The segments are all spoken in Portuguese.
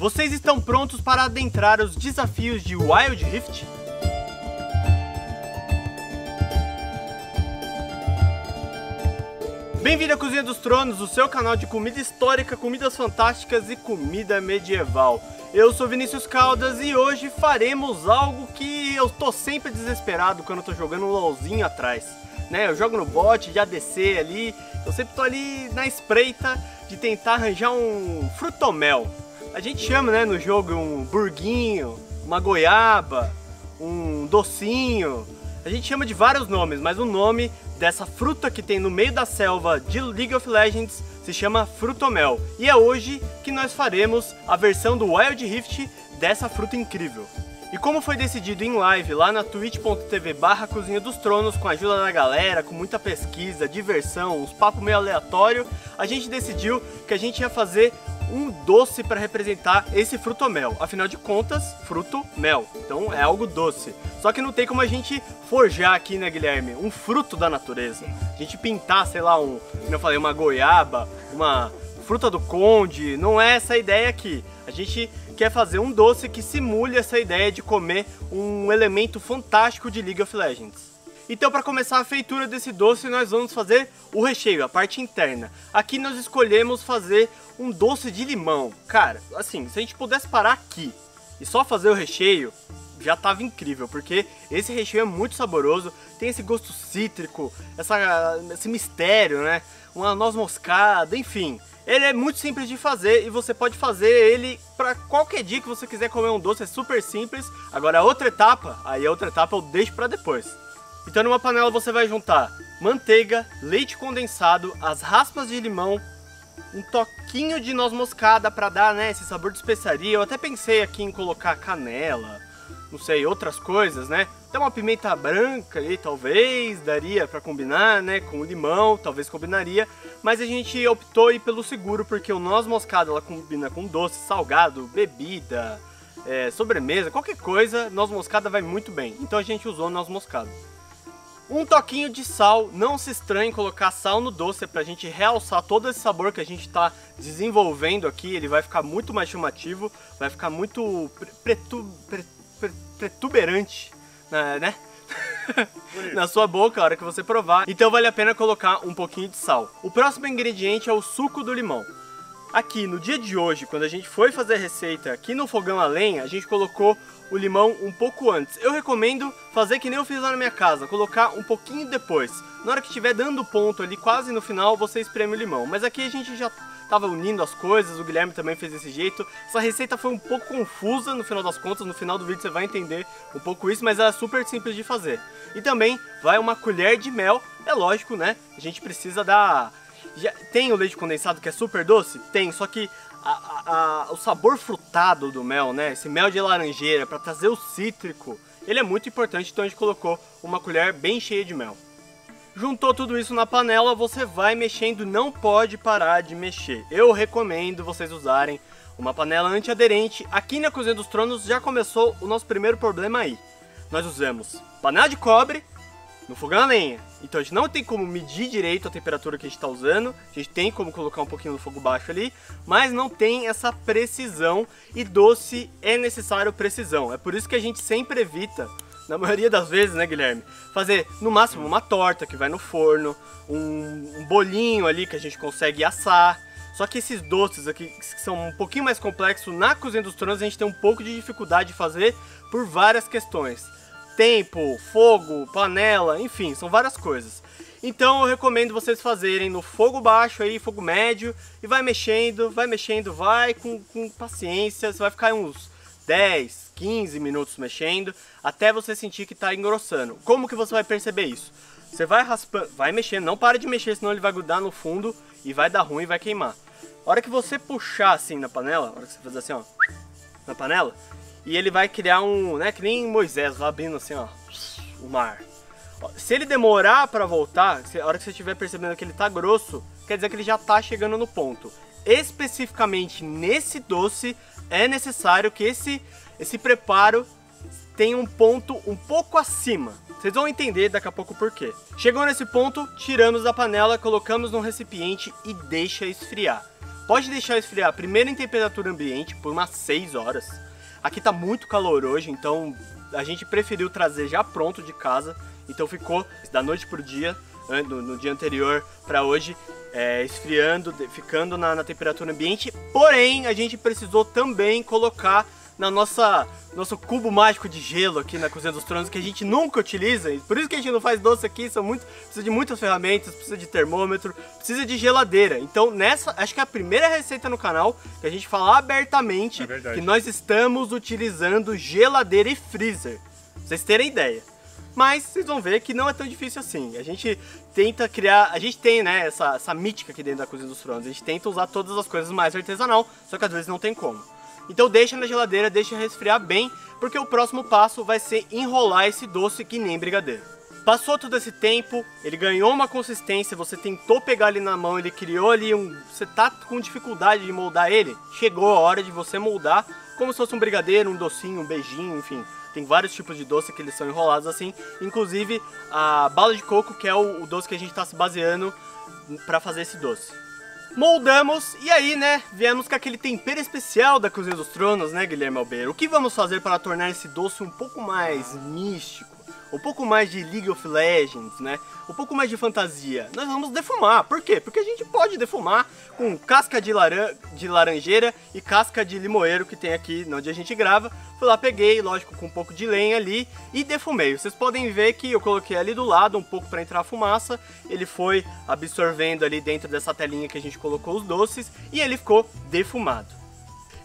Vocês estão prontos para adentrar os desafios de Wild Rift? Bem-vindo à Cozinha dos Tronos, o seu canal de comida histórica, comidas fantásticas e comida medieval. Eu sou Vinícius Caldas e hoje faremos algo que eu tô sempre desesperado quando eu tô jogando um LOLzinho atrás, né? Eu jogo no bot de ADC ali, eu sempre tô ali na espreita de tentar arranjar um frutomel. A gente chama, né, no jogo um burguinho, uma goiaba, um docinho. A gente chama de vários nomes, mas o nome dessa fruta que tem no meio da selva de League of Legends se chama frutomel. E é hoje que nós faremos a versão do Wild Rift dessa fruta incrível. E como foi decidido em live lá na twitch.tv/Cozinha dos Tronos, com a ajuda da galera, com muita pesquisa, diversão, uns papos meio aleatório, a gente decidiu que a gente ia fazer um doce para representar esse frutomel. Afinal de contas, fruto, mel. Então é algo doce. Só que não tem como a gente forjar aqui, né, Guilherme? Um fruto da natureza. A gente pintar, sei lá, como eu falei, uma goiaba, uma fruta do conde. Não é essa a ideia aqui. A gente quer fazer um doce que simule essa ideia de comer um elemento fantástico de League of Legends. Então, para começar a feitura desse doce, nós vamos fazer o recheio, a parte interna. Aqui nós escolhemos fazer um doce de limão. Cara, assim, se a gente pudesse parar aqui e só fazer o recheio, já tava incrível, porque esse recheio é muito saboroso, tem esse gosto cítrico, esse mistério, né? Uma noz moscada, enfim. Ele é muito simples de fazer e você pode fazer ele para qualquer dia que você quiser comer um doce, é super simples. Agora a outra etapa eu deixo para depois. Então numa panela você vai juntar manteiga, leite condensado, as raspas de limão, um toquinho de noz moscada para dar, né, esse sabor de especiaria. Eu até pensei aqui em colocar canela, não sei, outras coisas, né? Até uma pimenta branca ali, talvez, daria para combinar, né, com o limão, talvez combinaria. Mas a gente optou ir pelo seguro, porque o noz moscada, ela combina com doce, salgado, bebida, sobremesa, qualquer coisa, noz moscada vai muito bem. Então a gente usou noz moscada. Um toquinho de sal, não se estranhe colocar sal no doce, é pra gente realçar todo esse sabor que a gente tá desenvolvendo aqui. Ele vai ficar muito mais chamativo, vai ficar muito protuberante, né? Na sua boca a hora que você provar. Então vale a pena colocar um pouquinho de sal. O próximo ingrediente é o suco do limão. Aqui no dia de hoje, quando a gente foi fazer a receita aqui no fogão a lenha, a gente colocou o limão um pouco antes. Eu recomendo fazer que nem eu fiz lá na minha casa, colocar um pouquinho depois. Na hora que estiver dando ponto ali, quase no final, você espreme o limão. Mas aqui a gente já estava unindo as coisas, o Guilherme também fez desse jeito. Essa receita foi um pouco confusa no final das contas, no final do vídeo você vai entender um pouco isso, mas ela é super simples de fazer. E também vai uma colher de mel, é lógico, né? A gente precisa tem o leite condensado que é super doce? Tem, só que o sabor frutado do mel, né? Esse mel de laranjeira, para trazer o cítrico, ele é muito importante, então a gente colocou uma colher bem cheia de mel. Juntou tudo isso na panela, você vai mexendo, não pode parar de mexer. Eu recomendo vocês usarem uma panela antiaderente. Aqui na Cozinha dos Tronos já começou o nosso primeiro problema aí. Nós usamos panela de cobre no fogão a lenha, então a gente não tem como medir direito a temperatura que a gente está usando. A gente tem como colocar um pouquinho no fogo baixo ali, mas não tem essa precisão, e doce é necessário precisão. É por isso que a gente sempre evita, na maioria das vezes, né, Guilherme, fazer no máximo uma torta que vai no forno, um bolinho ali que a gente consegue assar. Só que esses doces aqui, que são um pouquinho mais complexos, na Cozinha dos Tronos a gente tem um pouco de dificuldade de fazer por várias questões. Tempo, fogo, panela, enfim, são várias coisas. Então eu recomendo vocês fazerem no fogo baixo aí, fogo médio, e vai mexendo, vai com paciência. Você vai ficar uns 10, 15 minutos mexendo, até você sentir que está engrossando. Como que você vai perceber isso? Você vai raspando, vai mexendo, não para de mexer, senão ele vai grudar no fundo e vai dar ruim e vai queimar. A hora que você puxar assim na panela, a hora que você fazer assim, ó, na panela, e ele vai criar né, que nem Moisés, vai abrindo assim, ó, o mar. Se ele demorar para voltar, a hora que você estiver percebendo que ele tá grosso, quer dizer que ele já tá chegando no ponto. Especificamente nesse doce, é necessário que esse preparo tenha um ponto um pouco acima. Vocês vão entender daqui a pouco por quê. Chegou nesse ponto, tiramos da panela, colocamos num recipiente e deixa esfriar. pode deixar esfriar primeiro em temperatura ambiente por umas 6 horas. Aqui tá muito calor hoje, então a gente preferiu trazer já pronto de casa, então ficou da noite pro dia, no dia anterior para hoje, esfriando, ficando na temperatura ambiente. Porém, a gente precisou também colocar na nosso cubo mágico de gelo aqui na Cozinha dos Tronos, que a gente nunca utiliza, por isso que a gente não faz doce aqui, precisa de muitas ferramentas, precisa de termômetro, precisa de geladeira. Então acho que é a primeira receita no canal que a gente fala abertamente que nós estamos utilizando geladeira e freezer, pra vocês terem ideia. Mas vocês vão ver que não é tão difícil assim. A gente tenta criar, a gente tem, né, essa mítica aqui dentro da Cozinha dos Tronos, a gente tenta usar todas as coisas mais artesanal, só que às vezes não tem como. Então deixa na geladeira, deixa resfriar bem, porque o próximo passo vai ser enrolar esse doce que nem brigadeiro. Passou todo esse tempo, ele ganhou uma consistência, você tentou pegar ele na mão, ele criou ali você tá com dificuldade de moldar ele, chegou a hora de você moldar como se fosse um brigadeiro, um docinho, um beijinho, enfim. Tem vários tipos de doce que eles são enrolados assim, inclusive a bala de coco, que é o doce que a gente está se baseando para fazer esse doce. Moldamos e aí, né, viemos com aquele tempero especial da Cozinha dos Tronos, né, Guilherme Albeiro? O que vamos fazer para tornar esse doce um pouco mais místico? Um pouco mais de League of Legends, né? Um pouco mais de fantasia. Nós vamos defumar. Por quê? Porque a gente pode defumar com casca de laranjeira e casca de limoeiro que tem aqui onde a gente grava. Fui lá, peguei, lógico, com um pouco de lenha ali e defumei. Vocês podem ver que eu coloquei ali do lado um pouco para entrar a fumaça. Ele foi absorvendo ali dentro dessa telinha que a gente colocou os doces e ele ficou defumado.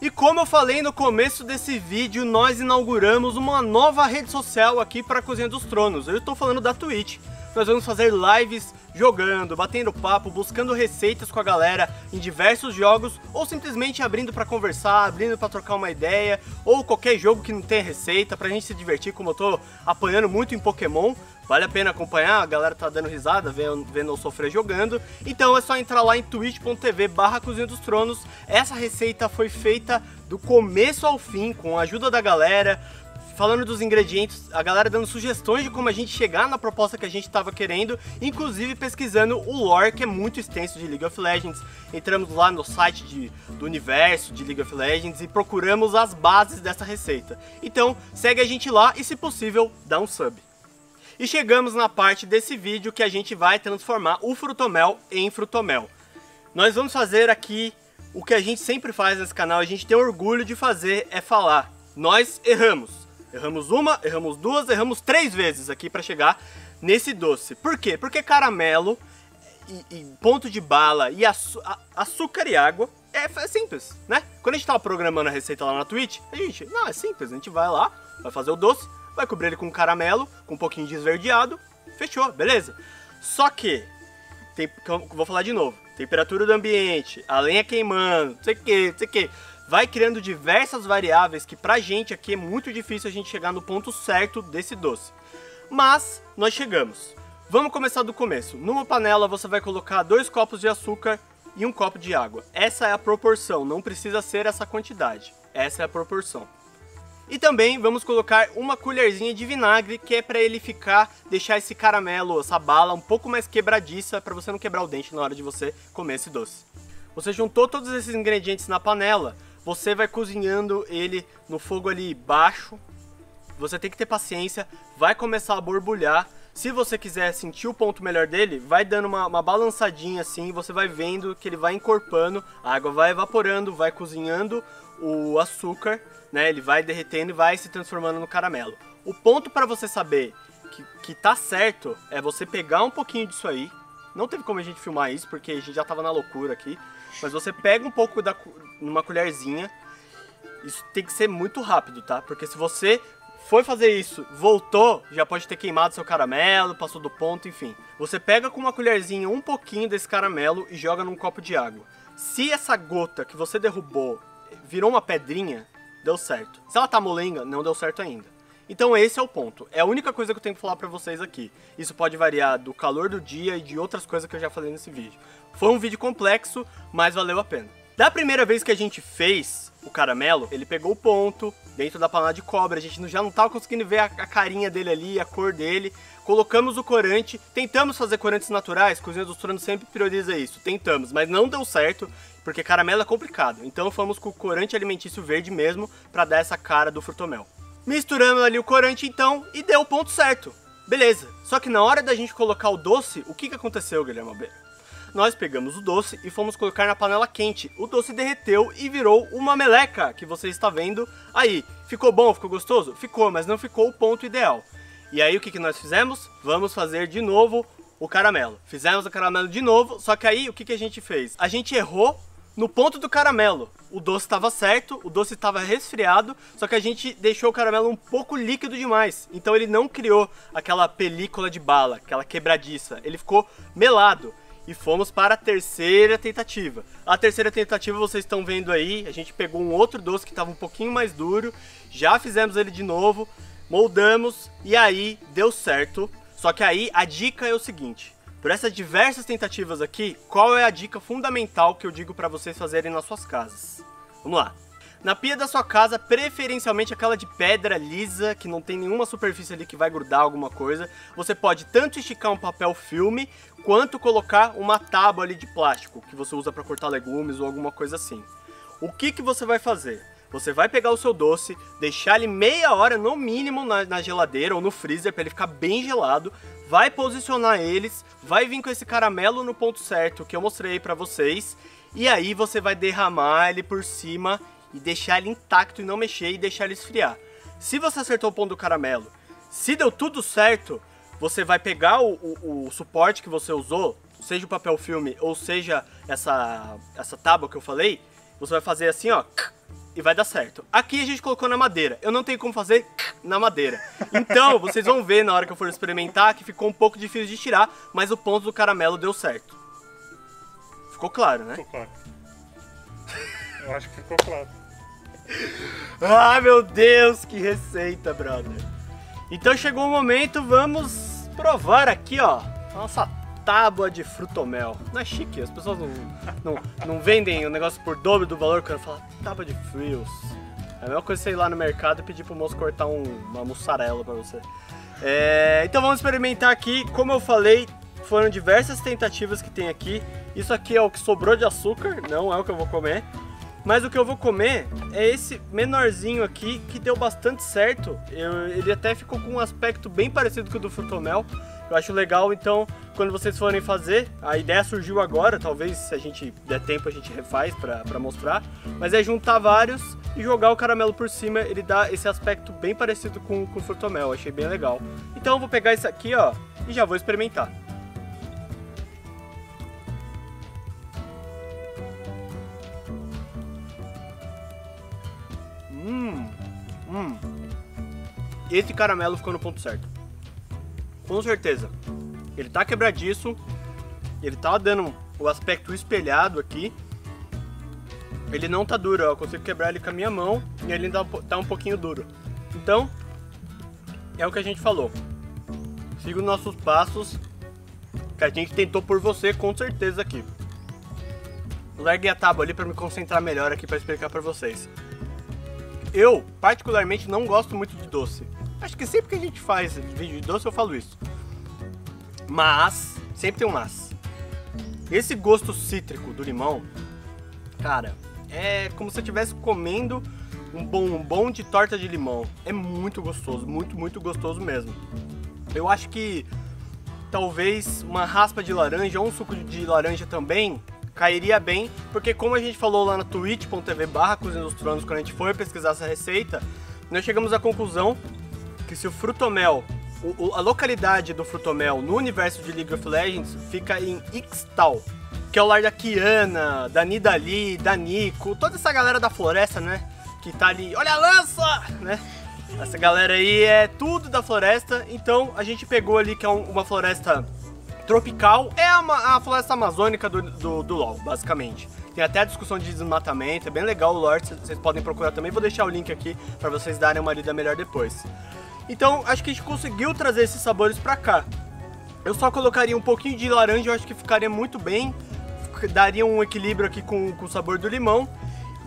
E como eu falei no começo desse vídeo, nós inauguramos uma nova rede social aqui para a Cozinha dos Tronos. Eu estou falando da Twitch. Nós vamos fazer lives jogando, batendo papo, buscando receitas com a galera em diversos jogos, ou simplesmente abrindo para conversar, abrindo para trocar uma ideia, ou qualquer jogo que não tenha receita, pra gente se divertir, como eu tô apanhando muito em Pokémon. Vale a pena acompanhar, a galera tá dando risada, vendo eu sofrer jogando. Então é só entrar lá em twitch.tv/Cozinha dos Tronos. Essa receita foi feita do começo ao fim, com a ajuda da galera, falando dos ingredientes, a galera dando sugestões de como a gente chegar na proposta que a gente estava querendo, inclusive pesquisando o lore, que é muito extenso de League of Legends. Entramos lá no site do universo de League of Legends e procuramos as bases dessa receita. Então segue a gente lá e, se possível, dá um sub. E chegamos na parte desse vídeo que a gente vai transformar o frutomel em frutomel. Nós vamos fazer aqui o que a gente sempre faz nesse canal, a gente tem orgulho de fazer, é falar: nós erramos. Erramos uma, erramos duas, erramos 3 vezes aqui para chegar nesse doce. Por quê? Porque caramelo e ponto de bala e açúcar e água é simples, né? Quando a gente tava programando a receita lá na Twitch, é simples, a gente vai lá, vai fazer o doce, vai cobrir ele com caramelo, com um pouquinho de esverdeado, fechou, beleza. Só que, vou falar de novo, temperatura do ambiente, a lenha queimando, não sei o que, vai criando diversas variáveis que pra gente aqui é muito difícil a gente chegar no ponto certo desse doce. Mas nós chegamos. Vamos começar do começo. Numa panela você vai colocar 2 copos de açúcar e 1 copo de água. Essa é a proporção, não precisa ser essa quantidade. Essa é a proporção. E também vamos colocar 1 colherzinha de vinagre, que é para ele deixar esse caramelo, essa bala um pouco mais quebradiça, para você não quebrar o dente na hora de você comer esse doce. Você juntou todos esses ingredientes na panela, você vai cozinhando ele no fogo ali baixo. Você tem que ter paciência, vai começar a borbulhar. Se você quiser sentir o ponto melhor dele, vai dando uma balançadinha assim, você vai vendo que ele vai encorpando, a água vai evaporando, vai cozinhando o açúcar, né? Ele vai derretendo e vai se transformando no caramelo. O ponto para você saber que tá certo é você pegar um pouquinho disso aí. Não teve como a gente filmar isso, porque a gente já tava na loucura aqui. Mas você pega um pouco numa colherzinha. Isso tem que ser muito rápido, tá? Porque se você foi fazer isso, voltou, já pode ter queimado seu caramelo, passou do ponto, enfim. Você pega com uma colherzinha um pouquinho desse caramelo e joga num copo de água. Se essa gota que você derrubou virou uma pedrinha, deu certo. Se ela tá molenga, não deu certo ainda. Então esse é o ponto. É a única coisa que eu tenho que falar pra vocês aqui. Isso pode variar do calor do dia e de outras coisas que eu já falei nesse vídeo. Foi um vídeo complexo, mas valeu a pena. Da primeira vez que a gente fez o caramelo, ele pegou o ponto dentro da panela de cobre, a gente já não tava conseguindo ver a carinha dele ali, a cor dele. Colocamos o corante, tentamos fazer corantes naturais, Cozinha dos Tronos sempre prioriza isso, tentamos, mas não deu certo, porque caramelo é complicado. Então fomos com o corante alimentício verde mesmo, pra dar essa cara do frutomel. Misturamos ali o corante então, e deu o ponto certo. Beleza, só que na hora da gente colocar o doce, o que aconteceu, Guilherme Albeiro? Nós pegamos o doce e fomos colocar na panela quente. O doce derreteu e virou uma meleca, que você está vendo aí. Ficou bom? Ficou gostoso? Ficou, mas não ficou o ponto ideal. E aí o que nós fizemos? Vamos fazer de novo o caramelo. Fizemos o caramelo de novo, só que aí o que a gente fez? A gente errou no ponto do caramelo. O doce estava certo, o doce estava resfriado, só que a gente deixou o caramelo um pouco líquido demais. Então ele não criou aquela película de bala, aquela quebradiça. Ele ficou melado. E fomos para a terceira tentativa. A terceira tentativa vocês estão vendo aí, a gente pegou um outro doce que estava um pouquinho mais duro, já fizemos ele de novo, moldamos e aí deu certo. Só que aí a dica é o seguinte, por essas diversas tentativas aqui, qual é a dica fundamental que eu digo para vocês fazerem nas suas casas? Vamos lá. Na pia da sua casa, preferencialmente aquela de pedra lisa, que não tem nenhuma superfície ali que vai grudar alguma coisa, você pode tanto esticar um papel filme, quanto colocar uma tábua ali de plástico, que você usa para cortar legumes ou alguma coisa assim. O que você vai fazer? Você vai pegar o seu doce, deixar ele meia hora no mínimo na geladeira ou no freezer para ele ficar bem gelado, vai posicionar eles, vai vir com esse caramelo no ponto certo que eu mostrei para vocês, e aí você vai derramar ele por cima e deixar ele intacto e não mexer e deixar ele esfriar. Se você acertou o ponto do caramelo, se deu tudo certo, você vai pegar o suporte que você usou, seja o papel filme ou seja essa tábua que eu falei, você vai fazer assim, ó, e vai dar certo. Aqui a gente colocou na madeira, eu não tenho como fazer na madeira. Então, vocês vão ver na hora que eu for experimentar que ficou um pouco difícil de tirar, mas o ponto do caramelo deu certo. Ficou claro, né? Ficou claro. Eu acho que ficou claro. Ai, meu Deus, que receita, brother. Então chegou o momento, vamos provar aqui, ó, a nossa tábua de frutomel. Não é chique, as pessoas não vendem o negócio por dobro do valor, que eu falo, tábua de frios. É a mesma coisa você ir lá no mercado e pedir pro moço cortar uma mussarela pra você. Então vamos experimentar aqui, como eu falei, foram diversas tentativas que tem aqui. Isso aqui é o que sobrou de açúcar, não é o que eu vou comer. Mas o que eu vou comer é esse menorzinho aqui, que deu bastante certo. Ele até ficou com um aspecto bem parecido com o do frutomel. Eu acho legal, então, quando vocês forem fazer, a ideia surgiu agora, talvez se a gente der tempo a gente refaz pra mostrar. Mas é juntar vários e jogar o caramelo por cima, ele dá esse aspecto bem parecido com o frutomel, achei bem legal. Então eu vou pegar esse aqui, ó, e já vou experimentar. Esse caramelo ficou no ponto certo. Com certeza. Ele tá quebradiço. Ele tá dando o aspecto espelhado aqui. Ele não tá duro, ó. Eu consigo quebrar ele com a minha mão. E ele ainda tá um pouquinho duro. Então, é o que a gente falou. Siga os nossos passos, que a gente tentou por você, com certeza, aqui. Larguei a tábua ali pra me concentrar melhor aqui pra explicar pra vocês. Eu, particularmente, não gosto muito de doce. Acho que sempre que a gente faz vídeo de doce eu falo isso. Mas, sempre tem um mas. Esse gosto cítrico do limão, cara, é como se você estivesse comendo um bombom de torta de limão. É muito gostoso, muito gostoso mesmo. Eu acho que talvez uma raspa de laranja ou um suco de laranja também cairia bem, porque como a gente falou lá na twitch.tv/Cozinha dos Tronos, quando a gente foi pesquisar essa receita, nós chegamos à conclusão que se o frutomel, a localidade do frutomel no universo de League of Legends fica em Ixtal, que é o lar da Kiana, da Nidalee, da Nico, toda essa galera da floresta, né, que tá ali, olha a lança, né, essa galera aí é tudo da floresta. Então a gente pegou ali que é uma floresta tropical, é a floresta amazônica do LoL, basicamente. Tem até a discussão de desmatamento, é bem legal o lore, vocês podem procurar também, vou deixar o link aqui pra vocês darem uma lida melhor depois. Então, acho que a gente conseguiu trazer esses sabores pra cá. Eu só colocaria um pouquinho de laranja, eu acho que ficaria muito bem, daria um equilíbrio aqui com o sabor do limão.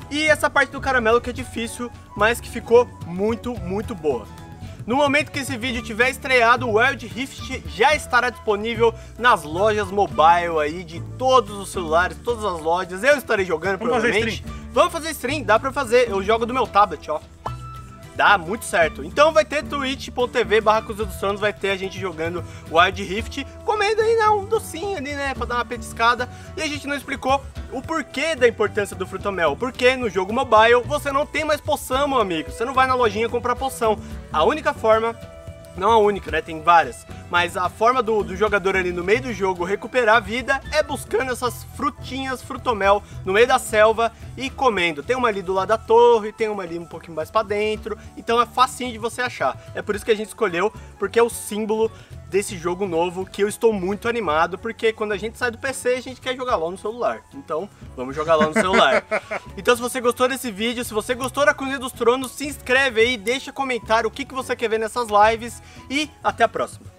E essa parte do caramelo que é difícil, mas que ficou muito, muito boa. No momento que esse vídeo tiver estreado, o Wild Rift já estará disponível nas lojas mobile aí de todos os celulares, todas as lojas. Eu estarei jogando provavelmente. Vamos fazer stream, dá pra fazer. Eu jogo do meu tablet, ó. Dá muito certo. Então vai ter twitch.tv/Cozinha dos Tronos, vai ter a gente jogando Wild Rift, comendo aí, né, um docinho ali, né, pra dar uma petiscada. E a gente não explicou o porquê da importância do frutomel. Porque no jogo mobile você não tem mais poção, meu amigo. Você não vai na lojinha comprar poção. A única forma, não a única, né, tem várias, mas a forma do jogador ali no meio do jogo recuperar a vida é buscando essas frutinhas, frutomel, no meio da selva e comendo. Tem uma ali do lado da torre, tem uma ali um pouquinho mais pra dentro, então é facinho de você achar. É por isso que a gente escolheu, porque é o símbolo desse jogo novo, que eu estou muito animado, porque quando a gente sai do PC, a gente quer jogar LOL no celular. Então, vamos jogar LOL no celular. Então, se você gostou desse vídeo, se você gostou da Cozinha dos Tronos, se inscreve aí, deixa comentário o que você quer ver nessas lives e até a próxima.